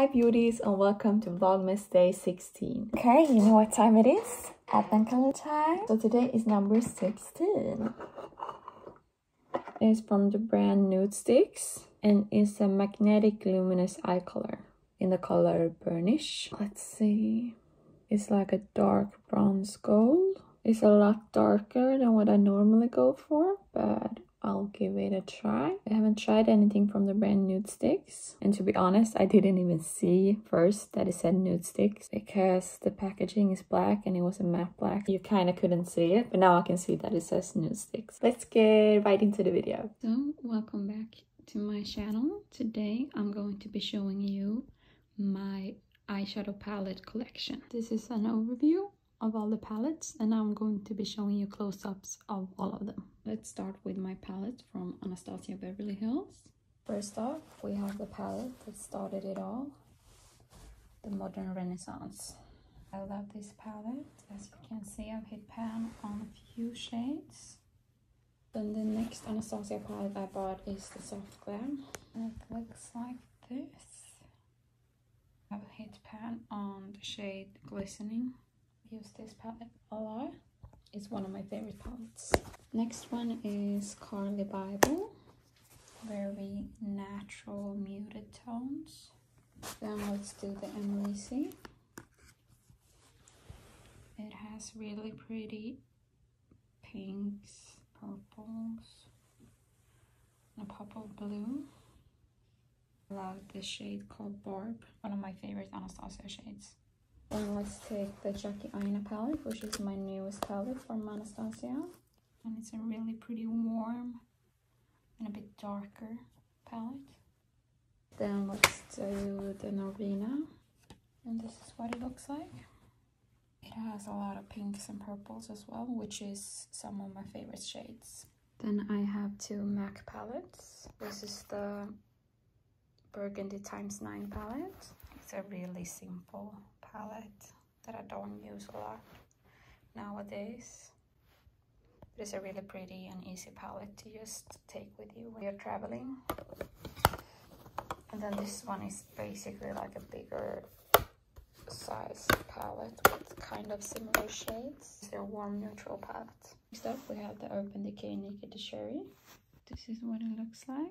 Hi beauties and welcome to Vlogmas Day 16. Okay, you know what time it is? Advent calendar time. So today is number 16. It's from the brand Nudestix and it's a magnetic luminous eye color in the color Burnish. Let's see. It's like a dark bronze gold. It's a lot darker than what I normally go for, but I'll give it a try. I haven't tried anything from the brand Nudestix, and to be honest, I didn't even see first that it said Nudestix because the packaging is black and it was a matte black. You kind of couldn't see it, but now I can see that it says Nudestix. Let's get right into the video. So, welcome back to my channel. Today I'm going to be showing you my eyeshadow palette collection. This is an overview of all the palettes, and I'm going to be showing you close-ups of all of them. Let's start with my palette from Anastasia Beverly Hills. First off, we have the palette that started it all, the Modern Renaissance. I love this palette. As you can see, I've hit pan on a few shades. Then the next Anastasia palette I bought is the Soft Glam, and it looks like this. I've hit pan on the shade Glistening. Use this palette a lot. It's one of my favorite palettes. Next one is Carli Bybel. Very natural muted tones. Then let's do the Emily C. It has really pretty pinks, purples, and a pop of blue. I love this shade called Barb, one of my favorite Anastasia shades. Then let's take the Jackie Aina palette, which is my newest palette from Anastasia. And it's a really pretty warm and a bit darker palette. Then let's do the Norvina. And this is what it looks like. It has a lot of pinks and purples as well, which is some of my favorite shades. Then I have two MAC palettes. This is the Burgundy x9 palette. It's a really simple palette that I don't use a lot nowadays. It's a really pretty and easy palette to just take with you when you're traveling. And then this one is basically like a bigger size palette with kind of similar shades. It's a warm neutral palette. Next up we have the Urban Decay Naked Cherry. This is what it looks like.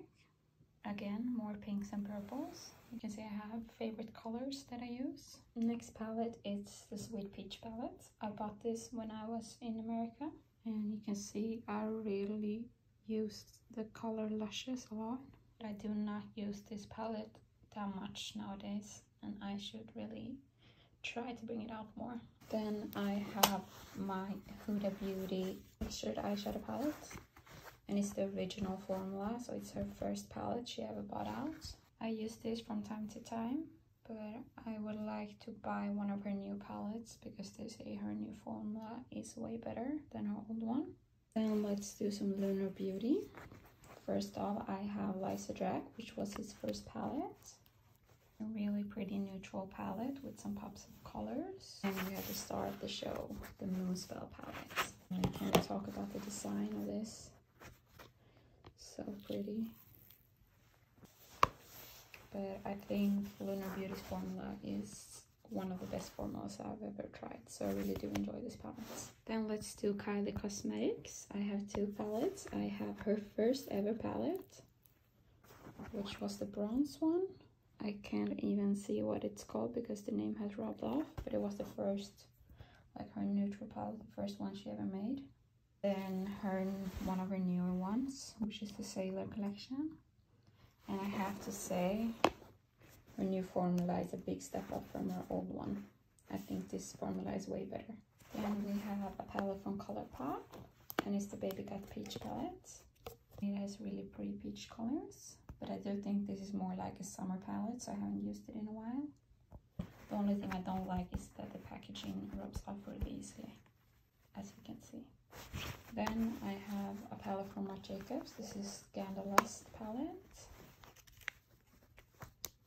Again, more pinks and purples. You can see I have favorite colors that I use. Next palette is the Sweet Peach palette. I bought this when I was in America. And you can see I really used the color Luscious a lot. I do not use this palette that much nowadays, and I should really try to bring it out more. Then I have my Huda Beauty textured eyeshadow palette. And it's the original formula, so it's her first palette she ever bought out. I use this from time to time, but I would like to buy one of her new palettes because they say her new formula is way better than her old one. Then let's do some Lunar Beauty. First off, I have Lyserdrac, which was his first palette. A really pretty neutral palette with some pops of colors. And we have the star of the show, the Moonspell palette. And I can't talk about the design of this. So pretty. But I think Lunar Beauty's formula is one of the best formulas I've ever tried, so I really do enjoy this palette. Then let's do Kylie Cosmetics. I have two palettes. I have her first ever palette, which was the bronze one. I can't even see what it's called because the name has rubbed off, but it was the first, like her neutral palette, the first one she ever made. Then one of her newer ones, which is the Sailor collection. And I have to say, her new formula is a big step up from her old one. I think this formula is way better. Then we have a palette from ColourPop, and it's the Baby Got Peach palette. It has really pretty peach colors, but I do think this is more like a summer palette, so I haven't used it in a while. The only thing I don't like is that the packaging rubs off really easily, as you can see. Then I have a palette from Marc Jacobs. This is Scandalust palette.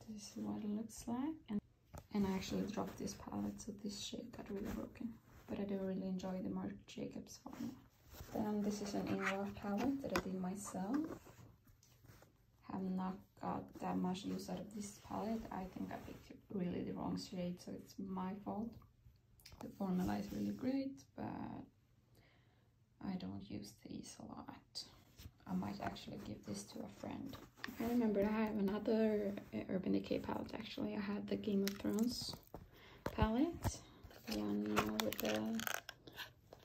This is what it looks like. And I actually dropped this palette, so this shade got really broken. But I do really enjoy the Marc Jacobs formula. Then this is an In-Laugh palette that I did myself. Have not got that much use out of this palette. I think I picked it wrong shade, so it's my fault. The formula is really great, but I don't use these a lot. I might actually give this to a friend. I remember I have another Urban Decay palette actually. I had the Game of Thrones palette, the one with the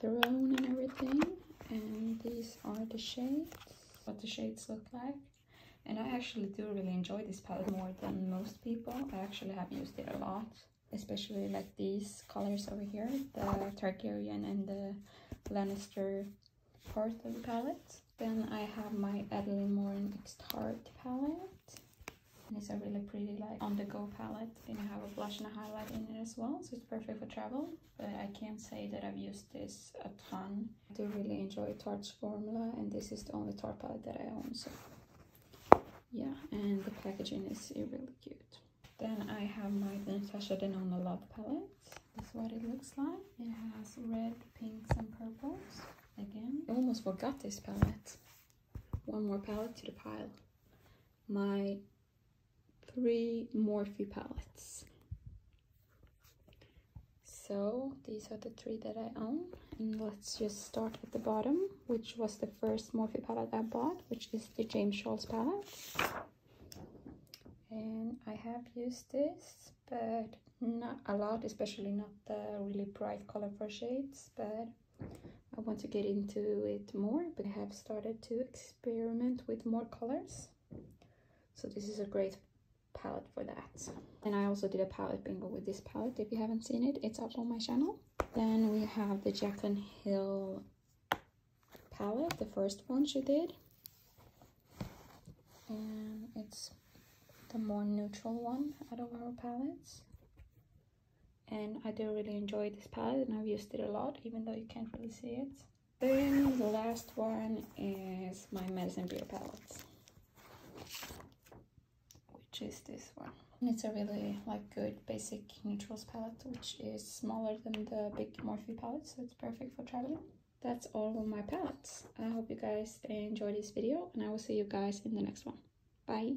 throne and everything. And these are the shades, what the shades look like. And I actually do really enjoy this palette more than most people. I actually have used it a lot, especially like these colors over here, the Targaryen and the Lannister part of the palette. Then I have my Adeline Morin X Tart palette. And it's a really pretty like on-the-go palette. And I have a blush and a highlight in it as well, so it's perfect for travel. But I can't say that I've used this a ton. I do really enjoy Tarte's formula, and this is the only Tarte palette that I own, so yeah. And the packaging is really cute. Then I have my Natasha Denona Love palette. This is what it looks like. It has red, pinks, and purples. Again, I almost forgot this palette. One more palette to the pile. My 3 Morphe palettes. So these are the 3 that I own. And let's just start at the bottom, which was the first Morphe palette I bought, which is the James Charles palette. And I have used this, but not a lot, especially not the really bright colorful shades, but I want to get into it more, but I have started to experiment with more colors. So this is a great palette for that. And I also did a palette bingo with this palette. If you haven't seen it, it's up on my channel. Then we have the Jaclyn Hill palette, the first one she did. And it's the more neutral one out of our palettes. And I do really enjoy this palette, and I've used it a lot, even though you can't really see it. Then the last one is my Madison Beer palette, which is this one. And it's a really like good basic neutrals palette, which is smaller than the big Morphe palette, so it's perfect for traveling. That's all of my palettes. I hope you guys enjoyed this video, and I will see you guys in the next one. Bye!